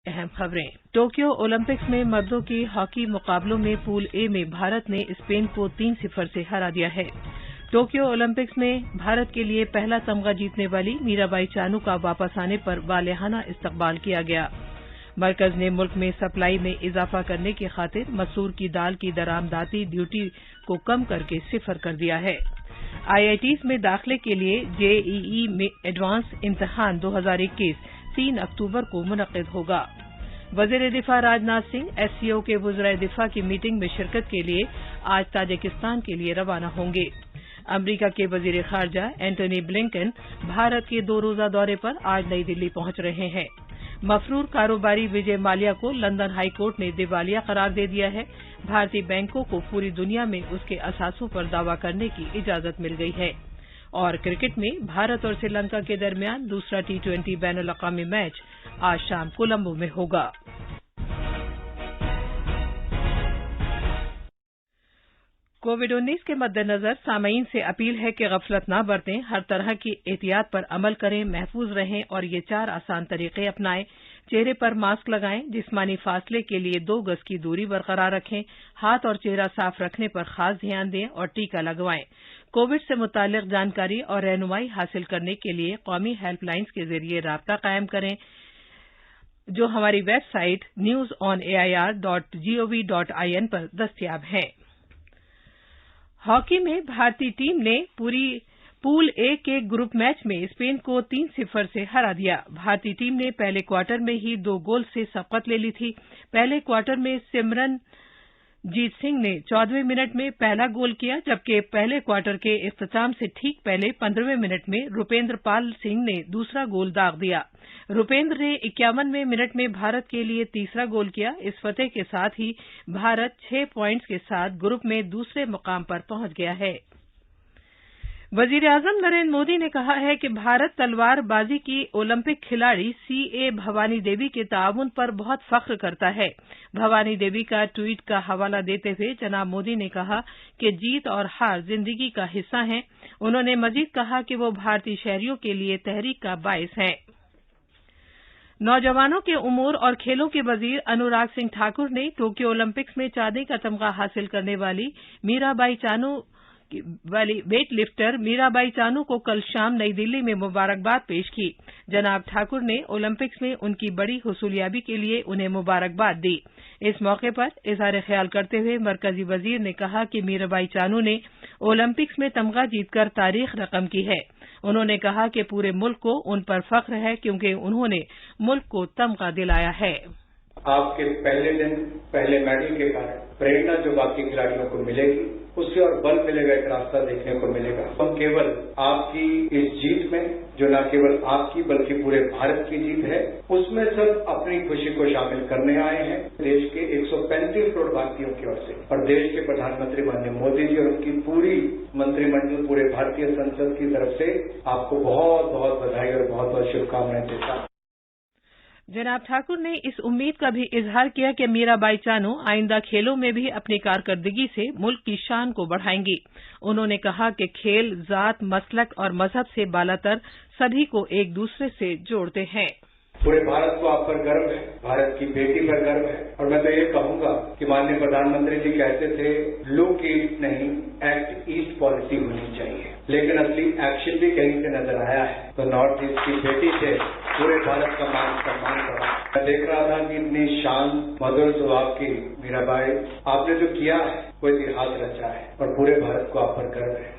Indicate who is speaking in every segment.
Speaker 1: अहम खबरें। Tokyo Olympics में मर्दों के हॉकी मुकाबलों में पूल ए में भारत ने स्पेन को 3-0 से हरा दिया है। टोक्यो ओलंपिक्स में भारत के लिए पहला तमगा जीतने वाली मीराबाई चानू का वापस आने पर वालिहाना इस्तकबाल किया गया। मरकज ने मुल्क में सप्लाई में इजाफा करने की खातिर मसूर की दाल की दरामदाती ड्यूटी को कम करके 0 कर दिया है। IITs में दाखिले के लिए JEE में एडवांस इम्तिहान 2021 3 अक्टूबर को मुनक्किद होगा। वज़ीर दिफा राजनाथ सिंह SCO के वज़राए दिफा की मीटिंग में शिरकत के लिए आज ताजिकिस्तान के लिए रवाना होंगे। अमरीका के वज़ीर खारजा एंटनी ब्लिंकन भारत के 2 रोज़ा दौरे पर आज नई दिल्ली पहुंच रहे हैं। मफरूर कारोबारी विजय माल्या को लंदन हाई कोर्ट ने दिवालिया करार दे दिया है। भारतीय बैंकों को पूरी दुनिया में उसके असासों पर दावा करने की इजाजत मिल गई है। और क्रिकेट में भारत और श्रीलंका के दरमियान दूसरा T20 बैनुल-अक़वामी मैच आज शाम कोलंबो में होगा। कोविड-19 के मद्देनजर सामईन से अपील है कि गफलत न बरतें, हर तरह की एहतियात पर अमल करें, महफूज रहें और ये 4 आसान तरीके अपनाएं। चेहरे पर मास्क लगाएं, जिस्मानी फासले के लिए 2 गज की दूरी बरकरार रखें, हाथ और चेहरा साफ रखने पर खास ध्यान दें और टीका लगवाएं। कोविड से मुतालिक जानकारी और रहनुमाई हासिल करने के लिए कौमी हेल्पलाइंस के जरिए राब्ता कायम करें, जो हमारी वेबसाइट newsonair.gov.in पर दस्तियाब है। हॉकी में भारतीय टीम ने पूल ए के ग्रुप मैच में स्पेन को 3-0 से हरा दिया। भारतीय टीम ने पहले क्वार्टर में ही 2 गोल से सबकत ले ली थी। पहले क्वार्टर में सिमरनजीत सिंह ने 14वें मिनट में पहला गोल किया, जबकि पहले क्वार्टर के इख्तिताम से ठीक पहले 15वें मिनट में रुपेंद्र पाल सिंह ने दूसरा गोल दाग दिया। रुपेंद्र ने 51वें मिनट में भारत के लिए तीसरा गोल किया। इस फतेह के साथ ही भारत 6 पॉइंट्स के साथ ग्रुप में दूसरे मुकाम पर पहुंच गया है। वजीर आजम नरेंद्र मोदी ने कहा है कि भारत तलवारबाजी की ओलंपिक खिलाड़ी CA भवानी देवी के ताउन पर बहुत फख्र करता है। भवानी देवी का ट्वीट का हवाला देते हुए जनाब मोदी ने कहा कि जीत और हार जिंदगी का हिस्सा हैं। उन्होंने मजीद कहा कि वो भारतीय शहरियों के लिए तहरीक का बायस हैं। नौजवानों के उमूर और खेलों के वजीर अनुराग सिंह ठाकुर ने टोक्यो ओलंपिक्स में चांदी का तमगा हासिल करने वाली वेट लिफ्टर मीराबाई चानू को कल शाम नई दिल्ली में मुबारकबाद पेश की। जनाब ठाकुर ने ओलंपिक्स में उनकी बड़ी हुसूलियाबी के लिए उन्हें मुबारकबाद दी। इस मौके पर इज़हार ख्याल करते हुए मरकजी वजीर ने कहा कि मीराबाई चानू ने ओलंपिक्स में तमगा जीतकर तारीख रकम की है। उन्होंने कहा कि पूरे मुल्क को उन पर फख्र है, क्योंकि उन्होंने मुल्क को तमगा दिलाया है।
Speaker 2: आपके पहले दिन पहले मेडल के कारण प्रेरणा जो बाकी खिलाड़ियों को मिलेगी, उससे और बल मिलेगा, एक रास्ता देखने को मिलेगा। हम केवल आपकी इस जीत में, जो न केवल आपकी बल्कि पूरे भारत की जीत है, उसमें सब अपनी खुशी को शामिल करने आए हैं। देश के 135 करोड़ भारतीयों की ओर से और देश के प्रधानमंत्री माननीय मोदी जी और उनकी पूरी मंत्रिमंडल, पूरे भारतीय संसद की तरफ से आपको बहुत बहुत बधाई और बहुत बहुत शुभकामनाएं देता हूं।
Speaker 1: जनाब ठाकुर ने इस उम्मीद का भी इजहार किया कि मीराबाई चानू आइंदा खेलों में भी अपनी कारकर्दगी से मुल्क की शान को बढ़ाएंगी। उन्होंने कहा कि खेल जात, मसलक और मजहब से बालातर सभी को एक दूसरे से जोड़ते हैं।
Speaker 2: पूरे भारत को आप पर गर्व है, भारत की बेटी पर गर्व है। और मैं तो ये कहूंगा कि माननीय प्रधानमंत्री जी कहते थे, लुक ईस्ट नहीं, एक्ट ईस्ट पॉलिसी होनी चाहिए, लेकिन असली एक्शन भी कहीं से नजर आया है। तो नॉर्थ ईस्ट की बेटी से पूरे भारत का मान सम्मान करा। मैं देख रहा था कि इतनी शान मधुर स्वभाव की मीराबाई, आपने जो किया है वो इतिहास रचा है और पूरे भारत को आप पर गर्व है।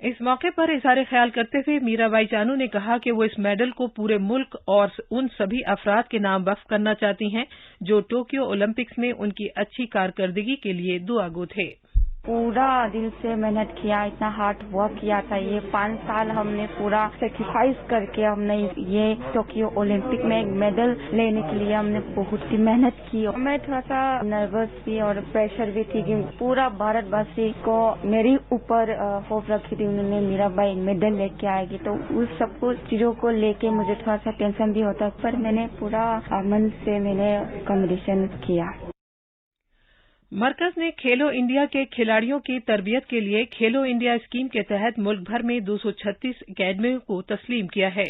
Speaker 1: इस मौके पर इज़हार ख्याल करते हुए मीराबाई चानू ने कहा कि वो इस मेडल को पूरे मुल्क और उन सभी अफराद के नाम वक्फ करना चाहती हैं जो टोक्यो ओलंपिक्स में उनकी अच्छी कारकर्दगी के लिए दुआगो थे।
Speaker 3: पूरा दिल से मेहनत किया, इतना हार्ड वर्क किया था। ये 5 साल हमने पूरा सेक्रीफाइस करके हमने ये टोक्यो ओलंपिक में एक मेडल लेने के लिए हमने बहुत ही मेहनत की। मैं थोड़ा सा नर्वस भी और प्रेशर भी थी कि पूरा भारतवासी को मेरे ऊपर होप रखी थी, उन्होंने मीराबाई मेडल लेके आएगी, तो उस सब चीजों को लेके मुझे थोड़ा सा टेंशन भी होता, पर मैंने पूरा मन से मैंने कॉम्पिटिशन किया।
Speaker 1: मरकज ने खेलो इंडिया के खिलाड़ियों की तरबियत के लिए खेलो इंडिया स्कीम के तहत मुल्क भर में 236 अकेडमियों को तस्लीम किया है।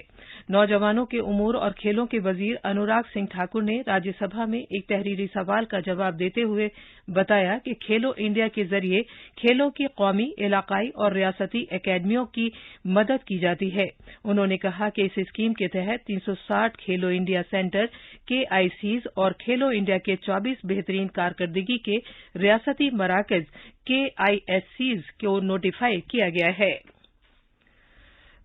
Speaker 1: नौजवानों के उमूर और खेलों के वजीर अनुराग सिंह ठाकुर ने राज्यसभा में एक तहरीरी सवाल का जवाब देते हुए बताया कि खेलो इंडिया के जरिए खेलों की कौमी, इलाकाई और रियासती अकादमियों की मदद की जाती है। उन्होंने कहा कि इस स्कीम के तहत 360 खेलो इंडिया सेंटर KICs और खेलो इंडिया के 24 बेहतरीन कारकर्दगी के रियासती मराकज KISCs को नोटिफाई किया गया है।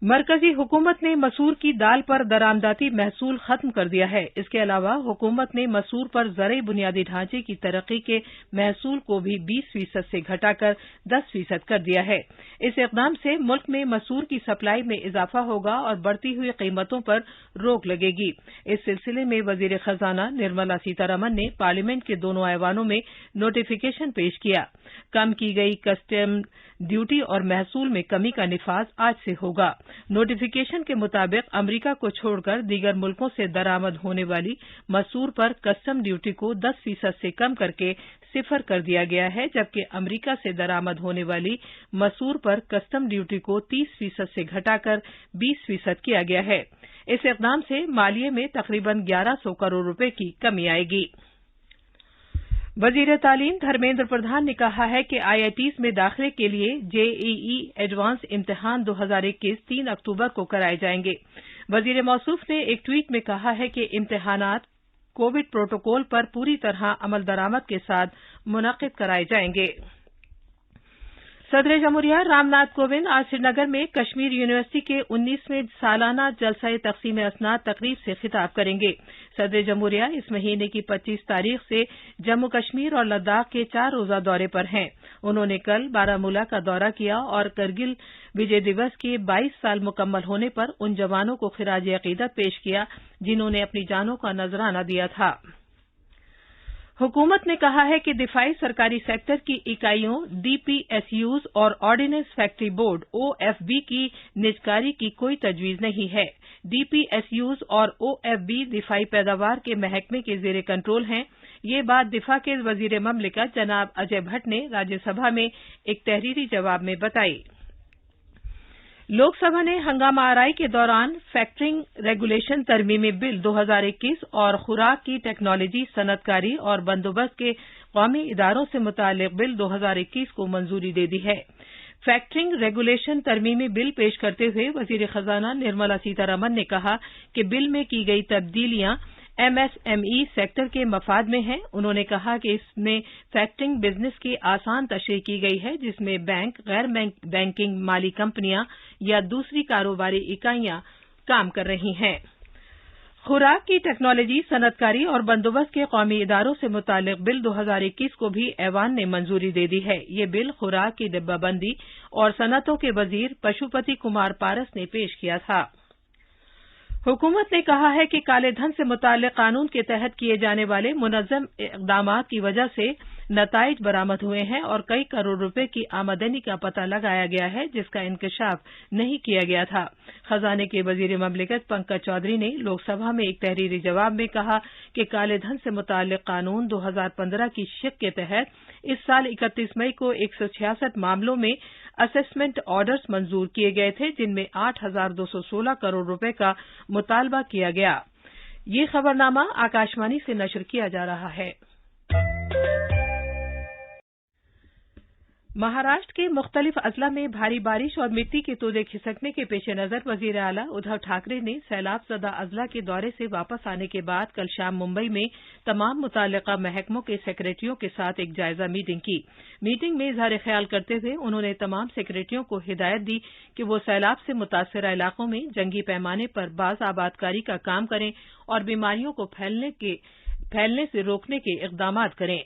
Speaker 1: मरकजी हुकूमत ने मसूर की दाल पर दरामदाती महसूल खत्म कर दिया है। इसके अलावा हुकूमत ने मसूर पर ज़रई बुनियादी ढांचे की तरक्की के महसूल को भी 20% से घटाकर 10% कर दिया है। इस इक़दाम से मुल्क में मसूर की सप्लाई में इजाफा होगा और बढ़ती हुई कीमतों पर रोक लगेगी। इस सिलसिले में वज़ीर खजाना निर्मला सीतारमण ने पार्लियामेंट के दोनों ऐवानों में नोटिफिकेशन पेश किया। कम की गई कस्टम ड्यूटी और महसूल में कमी का निफाज आज से होगा। नोटिफिकेशन के मुताबिक अमरीका को छोड़कर दीगर मुल्कों से दरामद होने वाली मसूर पर कस्टम ड्यूटी को 10% से कम करके 0 कर दिया गया है, जबकि अमरीका से दरामद होने वाली मसूर पर कस्टम ड्यूटी को 30% से घटाकर 20% किया गया है। इस इक़दाम से मालिये में तकरीबन 1100 करोड़ रुपए की कमी आएगी। वजीर तालीम धर्मेंद्र प्रधान ने कहा है कि IITs में दाखिले के लिए JEE एडवांस इम्तिहान 2021 3 अक्टूबर को कराए जाएंगे। वजीर मौसूफ ने एक ट्वीट में कहा है कि इम्तिहानात कोविड प्रोटोकॉल पर पूरी तरह अमल दरामद के साथ मुनक़िद कराए जाएंगे। सदर जमहूरिया रामनाथ कोविंद आज श्रीनगर में कश्मीर यूनिवर्सिटी के 19वें सालाना जलसा तक़सीम असनाद तकरीब से खिताब करेंगे। सदर जमहूरिया इस महीने की 25 तारीख से जम्मू कश्मीर और लद्दाख के 4 रोज़ा दौरे पर हैं। उन्होंने कल बारामूला का दौरा किया और करगिल विजय दिवस के 22 साल मुकम्मल होने पर उन जवानों को खिराज अक़ीदत पेश किया जिन्होंने अपनी जानों का नजराना दिया था। हुकूमत ने कहा है कि दिफाई सरकारी सेक्टर की इकाइयों DPSUs और ऑर्डिनेंस फैक्ट्री बोर्ड OFB की निजकारी की कोई तजवीज़ नहीं है। DPSUs और OFB दिफाई पैदावार के महकमे के ज़ेरे कंट्रोल हैं। ये बात दिफा के वज़ीर ममलिकत जनाब अजय भट्ट ने राज्यसभा में एक तहरीरी जवाब में बताई। लोकसभा ने हंगामा आराई के दौरान फैक्टरिंग रेगुलेशन तरमीमी बिल 2021 और खुराक की टेक्नोलॉजी, सनतकारी और बंदोबस्त के कौमी इदारों से मुताल्लिक बिल 2021 को मंजूरी दे दी है। फैक्टरिंग रेगुलेशन तरमीमी बिल पेश करते हुए वजीर खजाना निर्मला सीतारमण ने कहा कि बिल में की गई तब्दीलियां MSME सेक्टर के मफाद में हैं। उन्होंने कहा कि इसमें फैक्टरिंग बिजनेस की आसान तशरीह की गई है, जिसमें बैंक, गैर बैंकिंग माली कंपनियां या दूसरी कारोबारी इकाइयां काम कर रही हैं। खुराक की टेक्नोलॉजी, सनतकारी और बंदोबस्त के कौमी इदारों से मुताल्लिक बिल 2021 को भी ऐवान ने मंजूरी दे दी है। ये बिल खुराक की डिब्बाबंदी और सनतों के वजीर पशुपति कुमार पारस ने पेश किया था। हुकूमत ने कहा है कि काले धन से मुताल्लिक कानून के तहत किए जाने वाले मुनज़्ज़म इक़दामात की वजह से नताइज बरामद हुए हैं और कई करोड़ रुपए की आमदनी का पता लगाया गया है, जिसका इंकशाफ नहीं किया गया था। खजाने के वजीर ममलिकत पंकज चौधरी ने लोकसभा में एक तहरीरी जवाब में कहा कि काले धन से मुताल्लिक कानून 2015 की शिक के तहत इस साल 31 मई को 166 मामलों में असेसमेंट ऑर्डर्स मंजूर किए गए थे, जिनमें 8,216 करोड़ रुपए का मुतालबा किया गया। ये खबरनामा आकाशवाणी से नशर किया जा रहा है। महाराष्ट्र के मुख्तलिफ अजला में भारी बारिश और मिट्टी के तोदे खिसकने के पेश नजर वजीर आला उद्धव ठाकरे ने सैलाब ज़दा अजला के दौरे से वापस आने के बाद कल शाम मुंबई में तमाम मुताल्लिका महकमों के सेक्रेटरियों के साथ एक जायजा मीटिंग की। मीटिंग में इज़हार ख्याल करते हुए उन्होंने तमाम सेक्रेटरियों को हिदायत दी कि वो सैलाब से मुतासरा इलाकों में जंगी पैमाने पर बाज़ आबादकारी का काम करें और बीमारियों को फैलने से रोकने के इक़दामात करें।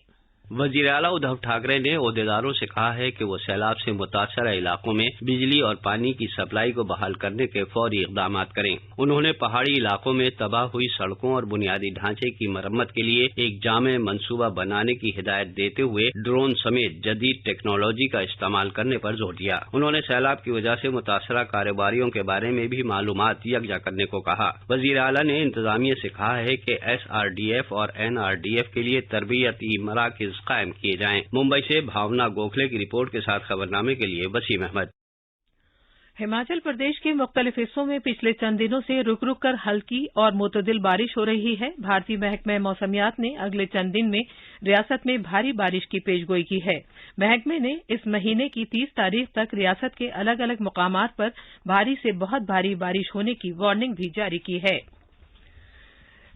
Speaker 4: वजीर आला उद्धव ठाकरे ने ओहदेदारों से कहा है कि वो सैलाब से मुतासरा इलाकों में बिजली और पानी की सप्लाई को बहाल करने के फौरी इक़दाम करें। उन्होंने पहाड़ी इलाकों में तबाह हुई सड़कों और बुनियादी ढांचे की मरम्मत के लिए एक जामे मंसूबा बनाने की हिदायत देते हुए ड्रोन समेत जदीद टेक्नोलॉजी का इस्तेमाल करने पर जोर दिया। उन्होंने सैलाब की वजह से मुतासरा कारोबारियों के बारे में भी मालूमात यकजा करने को कहा। वजीर आला ने इंतजामिया से कहा है कि SRDF और NRDF के लिए तरबियती मराकज़ कायम किए जाएं। मुंबई से भावना गोखले की रिपोर्ट के साथ खबरनामे के लिए वसीम अहमद।
Speaker 1: हिमाचल प्रदेश के मुख्तलिफ हिस्सों में पिछले चंद दिनों से रुक रुक कर हल्की और मुतदिल बारिश हो रही है। भारतीय महकमा मौसमियात ने अगले चंद दिन में रियासत में भारी बारिश की पेशगोई की है। महकमे ने इस महीने की 30 तारीख तक रियासत के अलग अलग मुकामात पर भारी से बहुत भारी बारिश होने की वार्निंग भी जारी की है।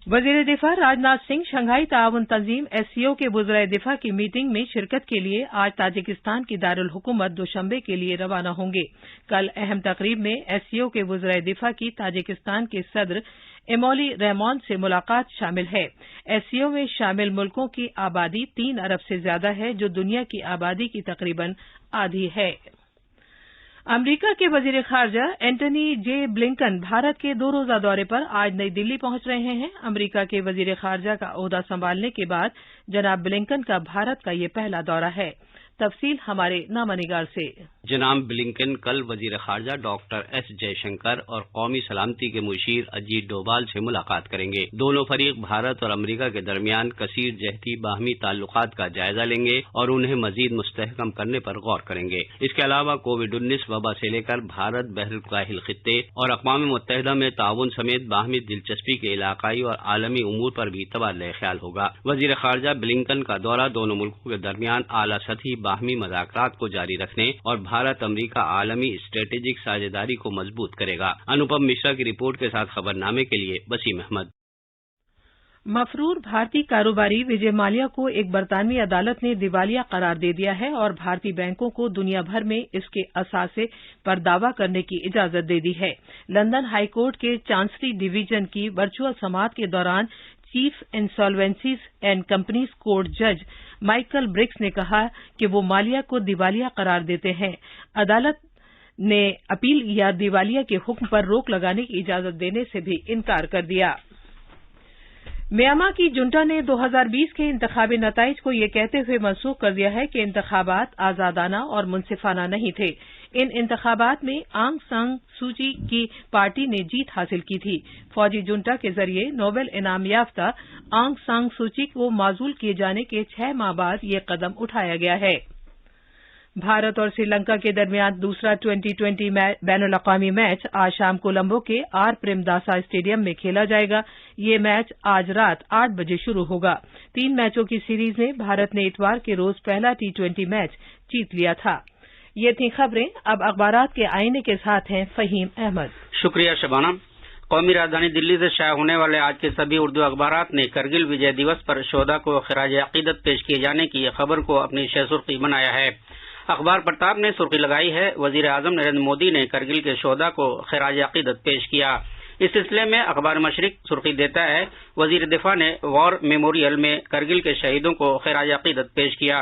Speaker 1: वजीर दिफा राजनाथ सिंह शंघाई ताउन तंजीम SCO के वज़राए दिफा की मीटिंग में शिरकत के लिए आज ताजिकिस्तान की दारुल हुकूमत दोशंबे के लिए रवाना होंगे। कल अहम तकरीब में SCO के वज़राए दिफा की ताजिकिस्तान के सदर इमोली रहमान से मुलाकात शामिल है। SCO में शामिल मुल्कों की आबादी 3 अरब से ज्यादा है, जो दुनिया की आबादी की तकरीबन आधी है। अमरीका के वजीर खारजा एंटनी जे ब्लिंकन भारत के 2 रोजा दौरे पर आज नई दिल्ली पहुंच रहे हैं। अमरीका के वजीर खारजा का ओहदा संभालने के बाद जनाब ब्लिंकन का भारत का ये पहला दौरा है। तफसील हमारे नामानिगार से।
Speaker 4: जनाब ब्लिंकन कल वजीर खारजा डॉक्टर S जयशंकर और कौमी सलामती के मुशीर अजीत डोभाल से मुलाकात करेंगे। दोनों फरीक भारत और अमरीका के दरमियान कसीर जहती बाहमी ताल्लुकात का जायजा लेंगे और उन्हें मजीद मुस्तहकम करने पर गौर करेंगे। इसके अलावा कोविड-19 वबा से लेकर भारत बहरुल खित्ते और अक़वाम मुत्तहिदा में ताउन समेत बाहमी दिलचस्पी के इलाकाई और आलमी उमूर पर भी तबादला ख्याल होगा। वजीर खारजा ब्लिंकन का दौरा दोनों मुल्कों के दरमियान आला सतही बाहमी मज़ाकरात को जारी रखने और भारत अमरीका आलमी स्ट्रेटेजिक साझेदारी को मजबूत करेगा। अनुपम मिश्रा की रिपोर्ट के साथ खबरनामे के लिए वसीम अहमद।
Speaker 1: मफरूर भारतीय कारोबारी विजय माल्या को एक बरतानवी अदालत ने दिवालिया करार दे दिया है और भारतीय बैंकों को दुनिया भर में इसके असासे पर दावा करने की इजाजत दे दी है। लंदन हाईकोर्ट के चांसरी डिवीजन की वर्चुअल समाअत के दौरान चीफ इंसॉल्वेंसीज एंड कंपनीज कोर्ट जज माइकल ब्रिक्स ने कहा कि वो माल्या को दिवालिया करार देते हैं। अदालत ने अपील या दिवालिया के हुक्म पर रोक लगाने की इजाजत देने से भी इनकार कर दिया। म्यांमार की जुंटा ने 2020 के इंतखाबी नताइज को ये कहते हुए मनसूख कर दिया है कि इंतखाबात आजादाना और मुनसिफाना नहीं थे। इन इंतखाबात में आंग सान सूची की पार्टी ने जीत हासिल की थी। फौजी जुंटा के जरिए नोबेल इनाम याफ्ता आंग सान सूची को माजूल किए जाने के 6 माह बाद ये कदम उठाया गया है। भारत और श्रीलंका के दरमियान दूसरा 2020 बैनुल अक़वामी मैच आज शाम कोलंबो के आर प्रेमदासा स्टेडियम में खेला जाएगा। ये मैच आज रात 8 बजे शुरू होगा। 3 मैचों की सीरीज में भारत ने इतवार के रोज पहला T20 मैच जीत लिया था। ये थी खबरें। अब अखबारात के आईने के साथ हैं फहीम अहमद।
Speaker 5: शुक्रिया शबाना। कौमी राजधानी दिल्ली से शाया होने वाले आज के सभी उर्दू अखबारात ने करगिल विजय दिवस पर शोहदा को खिराज अकीदत पेश किए जाने की खबर को अपनी सुर्खी बनाया है। अखबार प्रताप ने सुर्खी लगाई है, वजीर आजम नरेंद्र मोदी ने करगिल के शोहदा को खिराज अकीदत पेश किया। इस सिलसिले में अखबार मशरिक सुर्खी देता है, वजीर दिफा ने वॉर मेमोरियल में करगिल के शहीदों को खिराज अकीदत पेश किया।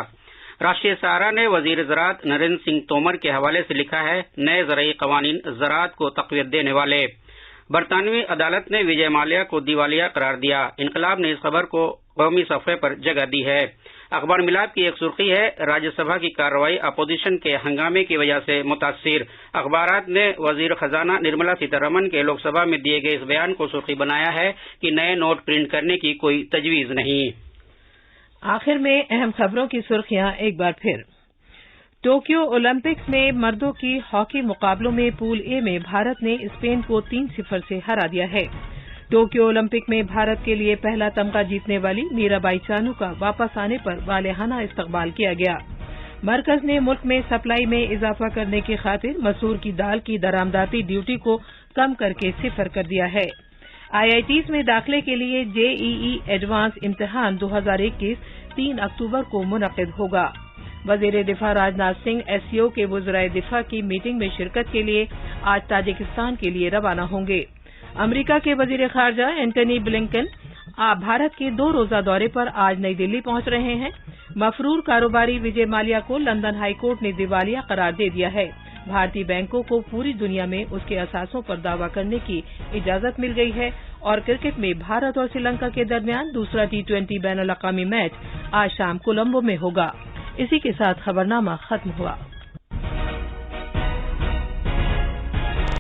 Speaker 5: राष्ट्रीय सहारा ने वजीर ज़राअत नरेंद्र सिंह तोमर के हवाले से लिखा है, नए ज़रई क़वानीन ज़राअत को तक़वियत देने वाले। बरतानवी अदालत ने विजय माल्या को दिवालिया करार दिया। इनकलाब ने इस खबर को कौमी सफ़े पर जगह दी है। अखबार मिलाद की एक सुर्खी है, राज्यसभा की कार्रवाई अपोजिशन के हंगामे की वजह से मुतासिर। अखबारात ने वजीर खजाना निर्मला सीतारमण के लोकसभा में दिए गए इस बयान को सुर्खी बनाया है कि नए नोट प्रिंट करने की कोई तजवीज नहीं।
Speaker 1: आखिर में अहम खबरों की सुर्खियां एक बार फिर। टोक्यो ओलंपिक्स में मर्दों की हॉकी मुकाबलों में पूल ए में भारत ने स्पेन को 3-0 से हरा दिया है। टोक्यो ओलंपिक में भारत के लिए पहला तमगा जीतने वाली मीराबाई चानू का वापस आने पर वालेहाना इस्तकबाल किया गया। मरकज ने मुल्क में सप्लाई में इजाफा करने की खातिर मसूर की दाल की दरामदाती ड्यूटी को कम करके 0 कर दिया है। IITs में दाखिले के लिए JEE एडवांस इम्तिहान 2021 3 अक्टूबर को मुनक़िद होगा। वजीर दिफा राजनाथ सिंह SCO के वज़राए दिफा की मीटिंग में शिरकत के लिए आज ताजिकिस्तान के लिए रवाना होंगे। अमरीका के वजीर खारजा एंटनी ब्लिंकन भारत के 2 रोजा दौरे पर आज नई दिल्ली पहुंच रहे हैं। मफरूर कारोबारी विजय माल्या को लंदन हाईकोर्ट ने दिवालिया करार दे दिया है। भारतीय बैंकों को पूरी दुनिया में उसके असासों पर दावा करने की इजाजत मिल गई है। और क्रिकेट में भारत और श्रीलंका के दरमियान दूसरा T20 बैनुल अक़वामी मैच आज शाम कोलंबो में होगा। इसी के साथ खबरनामा खत्म हुआ।